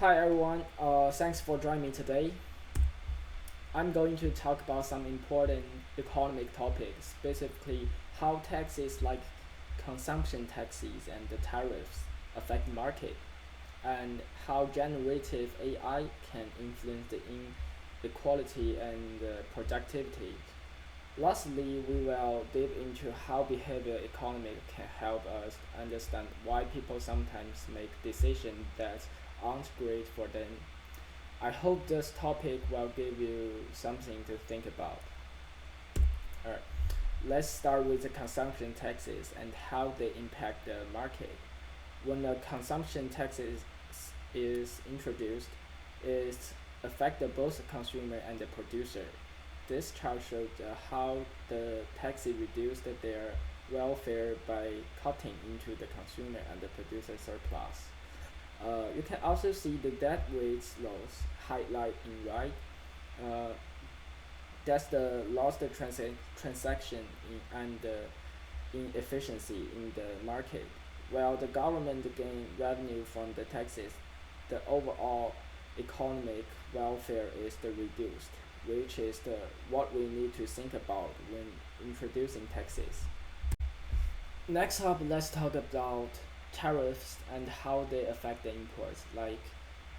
Hi everyone, thanks for joining me today. I'm going to talk about some important economic topics, specifically how taxes like consumption taxes and the tariffs affect the market, and how generative AI can influence the inequality and productivity. Lastly, we will dive into how behavioral economics can help us understand why people sometimes make decisions that aren't great for them. I hope this topic will give you something to think about. Alright, let's start with the consumption taxes and how they impact the market. When a consumption tax is introduced, it affects both the consumer and the producer. This chart shows how the taxi reduced their welfare by cutting into the consumer and the producer surplus. You can also see the debt rates loss highlight in red. Uh, that's the lost transaction and inefficiency in the market. While the government gain revenue from the taxes, the overall economic welfare is the reduced, which is what we need to think about when introducing taxes. Next up, let's talk about tariffs and how they affect the imports, like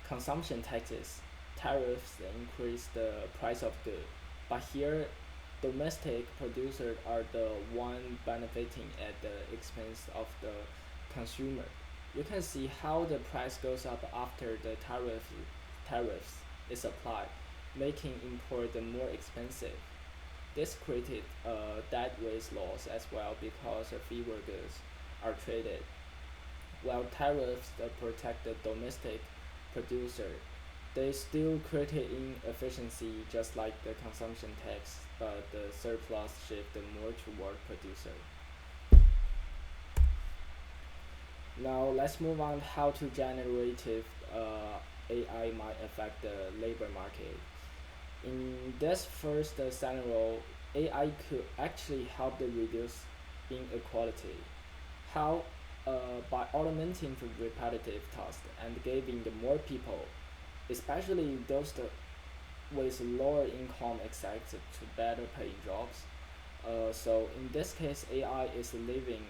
consumption taxes. Tariffs increase the price of goods, but here, domestic producers are the one benefiting at the expense of the consumer. You can see how the price goes up after the tariffs is applied, making import more expensive. This created a debt race loss as well because fewer goods are traded, while tariffs protect the domestic producer. They still create inefficiency just like the consumption tax, but the surplus shift more toward producer. Now let's move on how to generative AI might affect the labor market. In this first scenario, AI could actually help to reduce inequality. How? By automating the repetitive tasks and giving the more people, especially those with lower income access to better paying jobs. So in this case, AI is leaving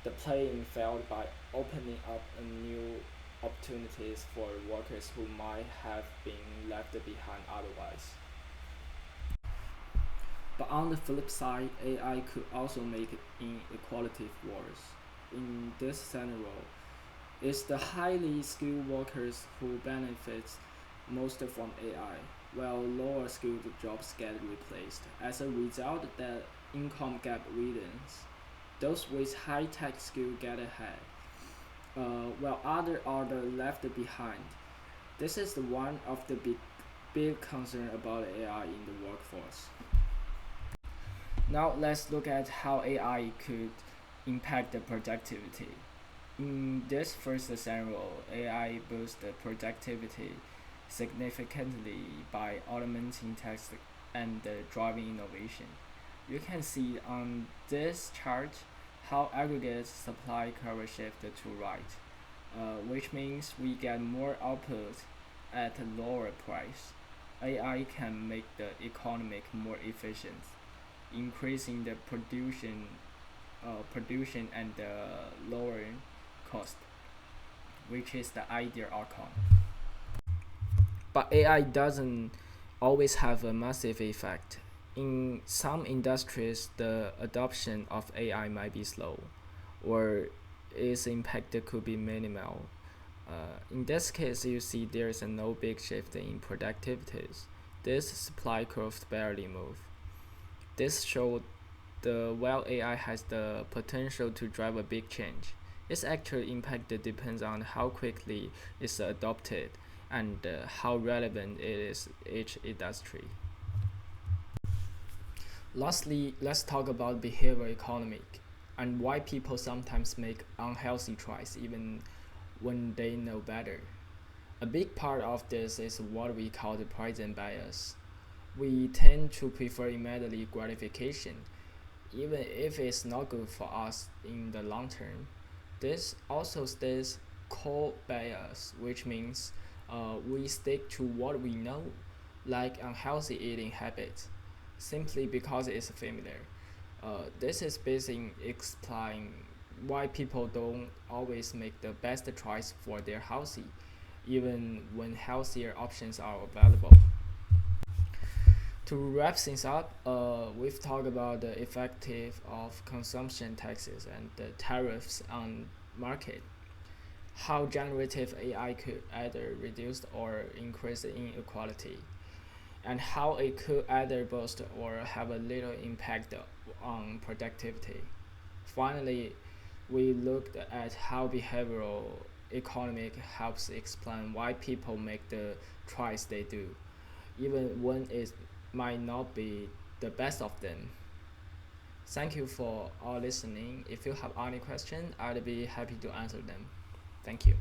the playing field by opening up a new opportunities for workers who might have been left behind otherwise. But on the flip side, AI could also make inequality worse. In this scenario, it's the highly skilled workers who benefit most from AI, while lower skilled jobs get replaced. As a result, the income gap widens. Those with high tech skill get ahead, while others are left behind. This is one of the big concern about AI in the workforce. Now let's look at how AI could impact the productivity. In this first scenario, AI boosts the productivity significantly by automating tasks and driving innovation. You can see on this chart how aggregate supply curve shifted to right, which means we get more output at a lower price. AI can make the economic more efficient, increasing the production and lowering cost, which is the ideal outcome. But AI doesn't always have a massive effect. In some industries, the adoption of AI might be slow, or its impact could be minimal. In this case, you see there's no big shift in productivities. This supply curve barely move. This showed the while AI has the potential to drive a big change, its actual impact depends on how quickly it's adopted and how relevant it is each industry. Lastly, let's talk about behavior economic and why people sometimes make unhealthy choices even when they know better. A big part of this is what we call the present bias. We tend to prefer immediate gratification, even if it's not good for us in the long term. This also states core bias, which means we stick to what we know, like unhealthy eating habits, simply because it's familiar. This is basically explain why people don't always make the best choice for their healthy, even when healthier options are available. To wrap things up, we've talked about the effective of consumption taxes and the tariffs on market, how generative AI could either reduce or increase inequality, and how it could either boost or have a little impact on productivity. Finally, we looked at how behavioral economic helps explain why people make the choice they do, even when it might not be the best of them. Thank you for all listening. If you have any question, I'd be happy to answer them. Thank you.